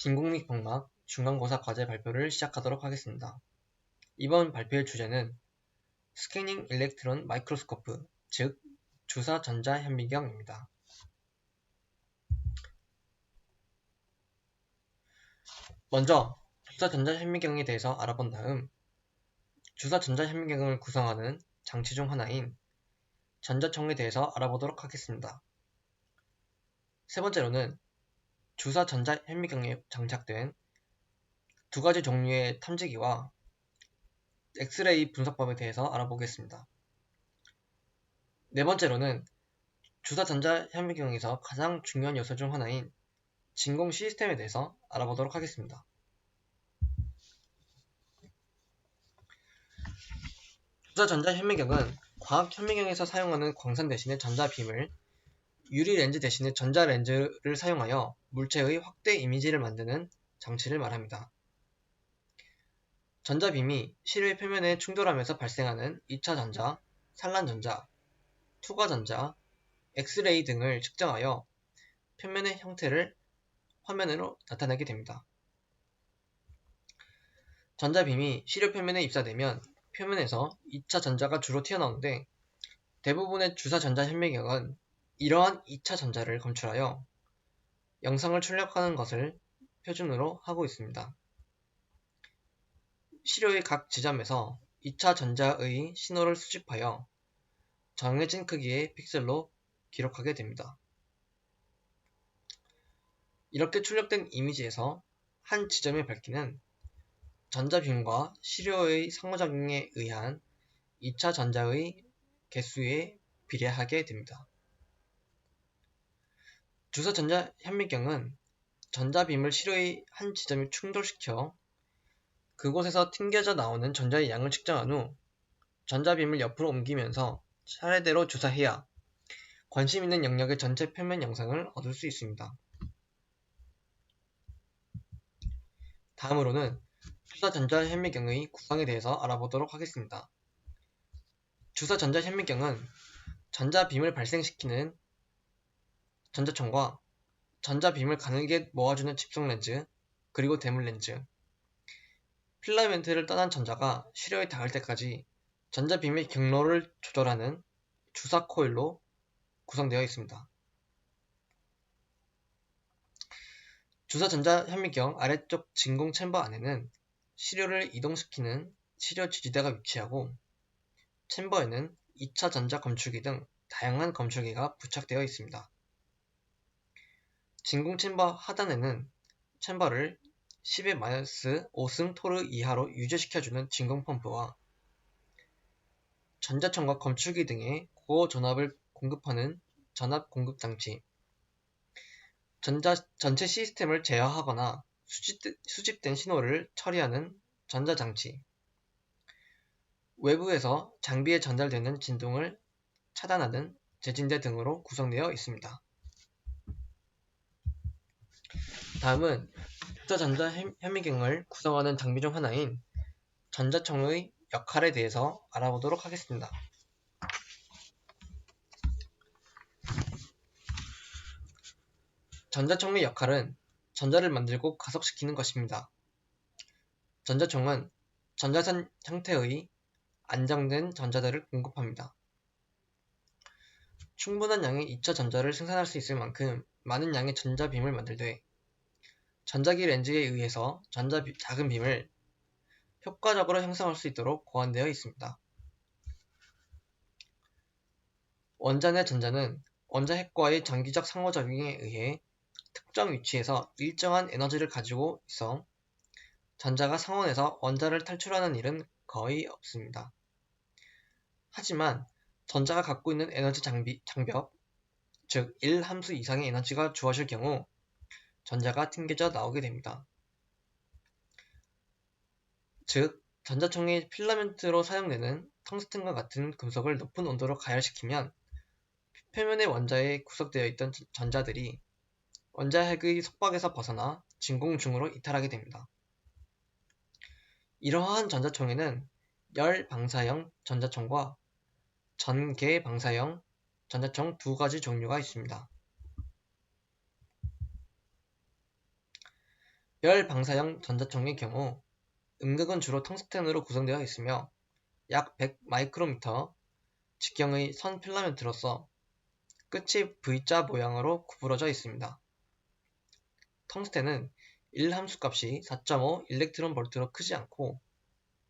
진공 및 공학 중간고사 과제 발표를 시작하도록 하겠습니다. 이번 발표의 주제는 스캐닝 일렉트론 마이크로스코프, 즉 주사 전자 현미경입니다. 먼저 주사 전자 현미경에 대해서 알아본 다음 주사 전자 현미경을 구성하는 장치 중 하나인 전자총에 대해서 알아보도록 하겠습니다. 세 번째로는 주사 전자 현미경에 장착된 두 가지 종류의 탐지기와 엑스레이 분석법에 대해서 알아보겠습니다. 네 번째로는 주사 전자 현미경에서 가장 중요한 요소 중 하나인 진공 시스템에 대해서 알아보도록 하겠습니다. 주사 전자 현미경은 과학 현미경에서 사용하는 광선 대신에 전자빔을 유리 렌즈 대신에 전자 렌즈를 사용하여 물체의 확대 이미지를 만드는 장치를 말합니다. 전자빔이 시료의 표면에 충돌하면서 발생하는 2차 전자, 산란 전자, 투과 전자, 엑스레이 등을 측정하여 표면의 형태를 화면으로 나타내게 됩니다. 전자빔이 시료 표면에 입사되면 표면에서 2차 전자가 주로 튀어나오는데 대부분의 주사 전자 현미경은 이러한 2차 전자를 검출하여 영상을 출력하는 것을 표준으로 하고 있습니다. 시료의 각 지점에서 2차 전자의 신호를 수집하여 정해진 크기의 픽셀로 기록하게 됩니다. 이렇게 출력된 이미지에서 한 지점의 밝기는 전자빔과 시료의 상호작용에 의한 2차 전자의 개수에 비례하게 됩니다. 주사 전자 현미경은 전자빔을 시료의 한 지점에 충돌시켜 그곳에서 튕겨져 나오는 전자의 양을 측정한 후 전자빔을 옆으로 옮기면서 차례대로 주사해야 관심 있는 영역의 전체 표면 영상을 얻을 수 있습니다. 다음으로는 주사 전자 현미경의 구성에 대해서 알아보도록 하겠습니다. 주사 전자 현미경은 전자빔을 발생시키는 전자총과 전자빔을 가늘게 모아주는 집중 렌즈, 그리고 대물 렌즈, 필라멘트를 떠난 전자가 시료에 닿을 때까지 전자빔의 경로를 조절하는 주사 코일로 구성되어 있습니다. 주사 전자 현미경 아래쪽 진공 챔버 안에는 시료를 이동시키는 시료 지지대가 위치하고 챔버에는 2차 전자 검출기 등 다양한 검출기가 부착되어 있습니다. 진공 챔버 하단에는 챔버를 10-5승 토르 이하로 유지시켜주는 진공 펌프와 전자총과 검출기 등의 고전압을 공급하는 전압 공급 장치, 전체 시스템을 제어하거나 수집된 신호를 처리하는 전자장치, 외부에서 장비에 전달되는 진동을 차단하는 제진대 등으로 구성되어 있습니다. 다음은 주사 전자 현미경을 구성하는 장비 중 하나인 전자총의 역할에 대해서 알아보도록 하겠습니다. 전자총의 역할은 전자를 만들고 가속시키는 것입니다. 전자총은 전자선 형태의 안정된 전자들을 공급합니다. 충분한 양의 2차 전자를 생산할 수 있을 만큼 많은 양의 전자빔을 만들되 전자기 렌즈에 의해서 작은 빔을 효과적으로 형성할 수 있도록 고안되어 있습니다. 원자 내 전자는 원자 핵과의 장기적 상호작용에 의해 특정 위치에서 일정한 에너지를 가지고 있어 전자가 상온에서 원자를 탈출하는 일은 거의 없습니다. 하지만 전자가 갖고 있는 에너지 장벽, 즉 1함수 이상의 에너지가 주어질 경우 전자가 튕겨져 나오게 됩니다. 즉, 전자총의 필라멘트로 사용되는 텅스텐과 같은 금속을 높은 온도로 가열시키면 표면의 원자에 구석되어 있던 전자들이 원자핵의 속박에서 벗어나 진공 중으로 이탈하게 됩니다. 이러한 전자총에는 열 방사형 전자총과 전개 방사형 전자총 두 가지 종류가 있습니다. 별 방사형 전자총의 경우 음극은 주로 텅스텐으로 구성되어 있으며 약 100 마이크로미터 직경의 선 필라멘트로서 끝이 V자 모양으로 구부러져 있습니다. 텅스텐은 1함수값이 4.5 일렉트론 볼트로 크지 않고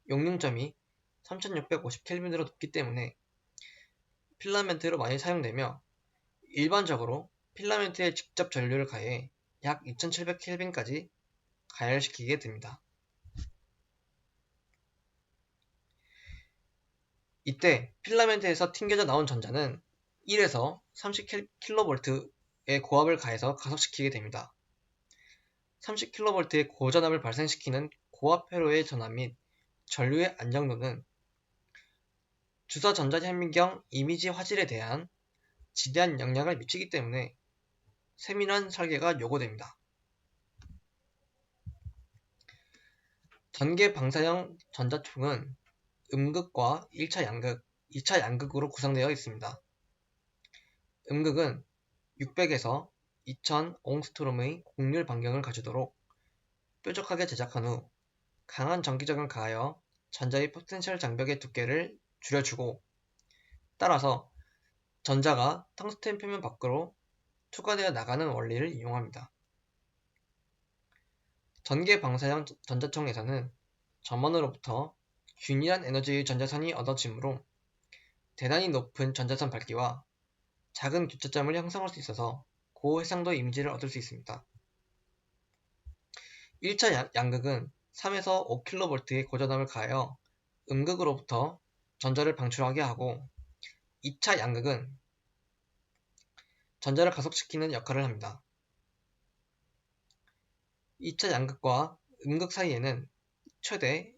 용융점이 3650켈빈으로 높기 때문에 필라멘트로 많이 사용되며 일반적으로 필라멘트에 직접 전류를 가해 약 2700켈빈까지 가열시키게 됩니다. 이때 필라멘트에서 튕겨져 나온 전자는 1에서 30kV의 고압을 가해서 가속시키게 됩니다. 30kV의 고전압을 발생시키는 고압 회로의 전압 및 전류의 안정도는 주사 전자현미경 이미지 화질에 대한 지대한 영향을 미치기 때문에 세밀한 설계가 요구됩니다. 전개 방사형 전자총은 음극과 1차 양극, 2차 양극으로 구성되어 있습니다. 음극은 600에서 2000 옹스트롬의 곡률 반경을 가지도록 뾰족하게 제작한 후 강한 전기적을 가하여 전자의 포텐셜 장벽의 두께를 줄여주고 따라서 전자가 텅스텐 표면 밖으로 투과되어 나가는 원리를 이용합니다. 전개 방사형 전자총에서는 점원으로부터 균일한 에너지의 전자선이 얻어지므로 대단히 높은 전자선 밝기와 작은 교차점을 형성할 수 있어서 고해상도 이미지를 얻을 수 있습니다. 1차 양극은 3에서 5kV의 고전압을 가하여 음극으로부터 전자를 방출하게 하고 2차 양극은 전자를 가속시키는 역할을 합니다. 2차 양극과 음극 사이에는 최대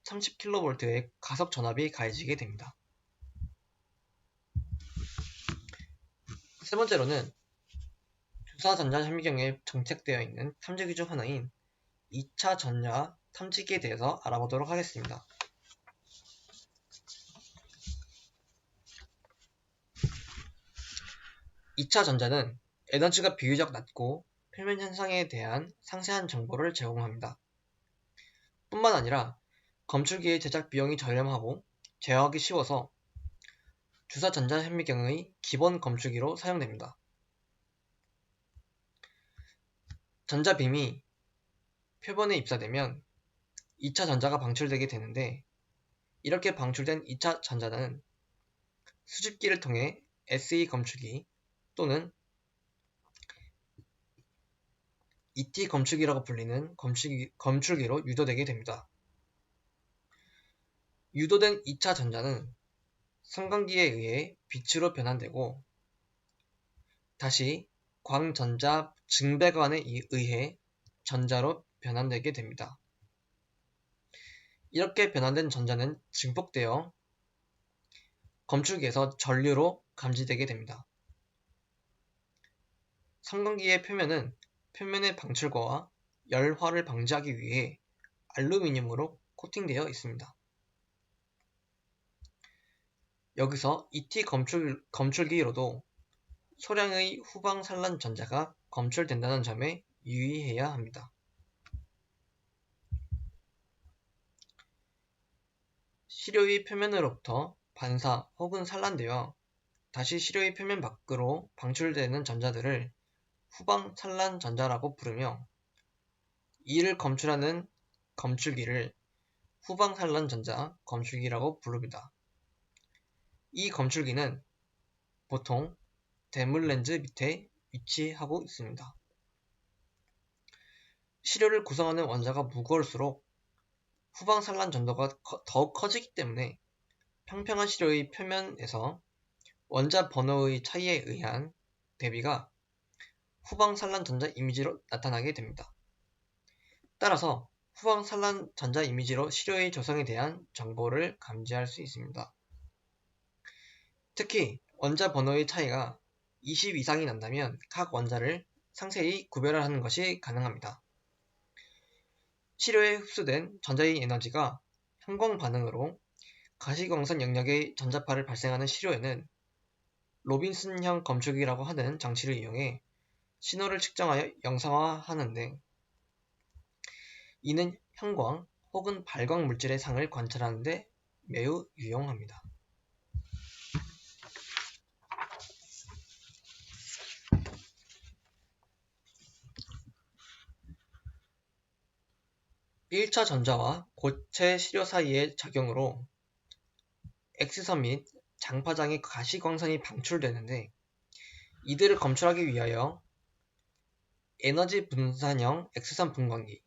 30kV의 가속 전압이 가해지게 됩니다. 세 번째로는 주사 전자현미경에 정책되어 있는 탐지기 중 하나인 2차 전자 탐지기에 대해서 알아보도록 하겠습니다. 2차 전자는 에너지가 비교적 낮고 표면 현상에 대한 상세한 정보를 제공합니다. 뿐만 아니라 검출기의 제작 비용이 저렴하고 제어하기 쉬워서 주사 전자현미경의 기본 검출기로 사용됩니다. 전자빔이 표본에 입사되면 2차 전자가 방출되게 되는데 이렇게 방출된 2차 전자는 수집기를 통해 SE 검출기 또는 ET 검출기라고 불리는 검출기로 유도되게 됩니다. 유도된 2차 전자는 성광기에 의해 빛으로 변환되고 다시 광전자 증배관에 의해 전자로 변환되게 됩니다. 이렇게 변환된 전자는 증폭되어 검출기에서 전류로 감지되게 됩니다. 성광기의 표면은 표면의 방출과와 열화를 방지하기 위해 알루미늄으로 코팅되어 있습니다. 여기서 ET 검출기로도 소량의 후방산란 전자가 검출된다는 점에 유의해야 합니다. 시료의 표면으로부터 반사 혹은 산란되어 다시 시료의 표면 밖으로 방출되는 전자들을 후방산란 전자라고 부르며 이를 검출하는 검출기를 후방산란 전자 검출기라고 부릅니다. 이 검출기는 보통 대물 렌즈 밑에 위치하고 있습니다. 시료를 구성하는 원자가 무거울수록 후방산란 전도가 더욱 커지기 때문에 평평한 시료의 표면에서 원자 번호의 차이에 의한 대비가 후방산란 전자 이미지로 나타나게 됩니다. 따라서 후방산란 전자 이미지로 시료의 조성에 대한 정보를 감지할 수 있습니다. 특히 원자 번호의 차이가 20 이상이 난다면 각 원자를 상세히 구별하는 것이 가능합니다. 시료에 흡수된 전자의 에너지가 형광 반응으로 가시광선 영역의 전자파를 발생하는 시료에는 로빈슨형 검출기라고 하는 장치를 이용해 신호를 측정하여 영상화하는데 이는 형광 혹은 발광 물질의 상을 관찰하는 데 매우 유용합니다. (1차) 전자와 고체 시료 사이의 작용으로 X선 및 장파장의 가시광선이 방출되는데, 이들을 검출하기 위하여 에너지 분산형 X선 분광기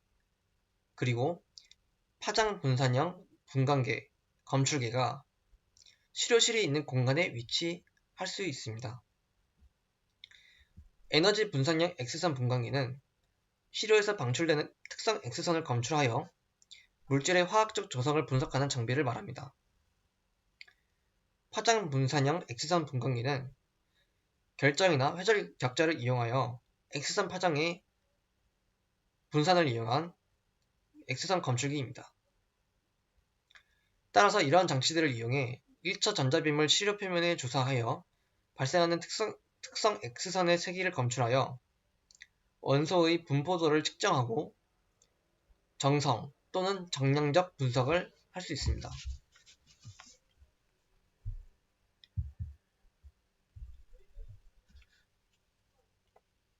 그리고 파장 분산형 분광계 검출계가 시료실이 있는 공간에 위치할 수 있습니다. 에너지 분산형 X선 분광기는 시료에서 방출되는 특성 X선을 검출하여 물질의 화학적 조성을 분석하는 장비를 말합니다. 파장 분산형 X선 분광기는 결정이나 회절 격자를 이용하여 X선 파장의 분산을 이용한 X선 검출기입니다. 따라서 이러한 장치들을 이용해 1차 전자빔을 시료 표면에 조사하여 발생하는 특성 X선의 세기를 검출하여 원소의 분포도를 측정하고 정성 또는 정량적 분석을 할 수 있습니다.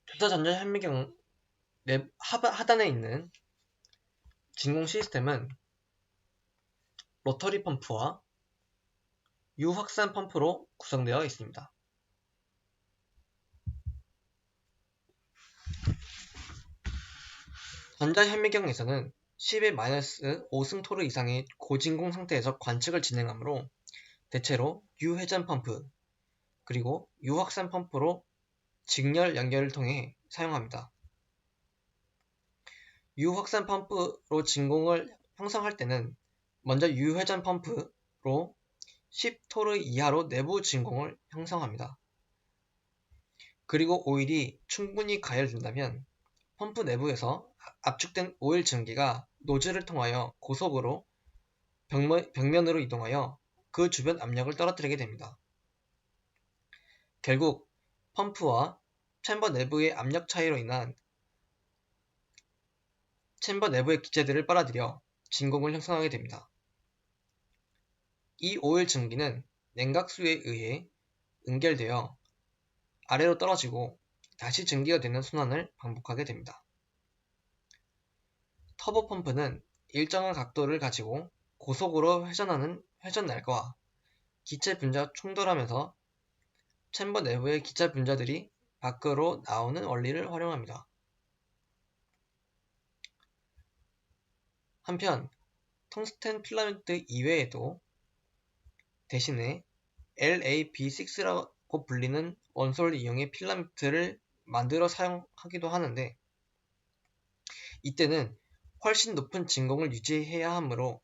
주사전자 현미경 하단에 있는 진공 시스템은 로터리 펌프와 유확산 펌프로 구성되어 있습니다. 전자현미경에서는 10의 -5승토르 이상의 고진공 상태에서 관측을 진행하므로 대체로 유회전 펌프 그리고 유확산 펌프로 직렬 연결을 통해 사용합니다. 유확산 펌프로 진공을 형성할 때는 먼저 유회전 펌프로 10토르 이하로 내부 진공을 형성합니다. 그리고 오일이 충분히 가열된다면 펌프 내부에서 압축된 오일 증기가 노즐을 통하여 고속으로 벽면으로 이동하여 그 주변 압력을 떨어뜨리게 됩니다. 결국 펌프와 챔버 내부의 압력 차이로 인한 챔버 내부의 기체들을 빨아들여 진공을 형성하게 됩니다. 이 오일 증기는 냉각수에 의해 응결되어 아래로 떨어지고 다시 증기가 되는 순환을 반복하게 됩니다. 터보 펌프는 일정한 각도를 가지고 고속으로 회전하는 회전날과 기체 분자가 충돌하면서 챔버 내부의 기체 분자들이 밖으로 나오는 원리를 활용합니다. 한편 텅스텐 필라멘트 이외에도 대신에 LAB6라고 불리는 원소를 이용해 필라멘트를 만들어 사용하기도 하는데, 이때는 훨씬 높은 진공을 유지해야 하므로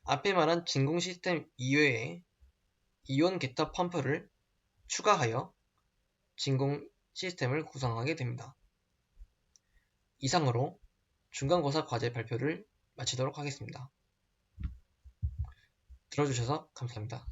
앞에 말한 진공 시스템 이외에 이온 게터 펌프를 추가하여 진공 시스템을 구성하게 됩니다. 이상으로 중간고사 과제 발표를 마치도록 하겠습니다. 들어주셔서 감사합니다.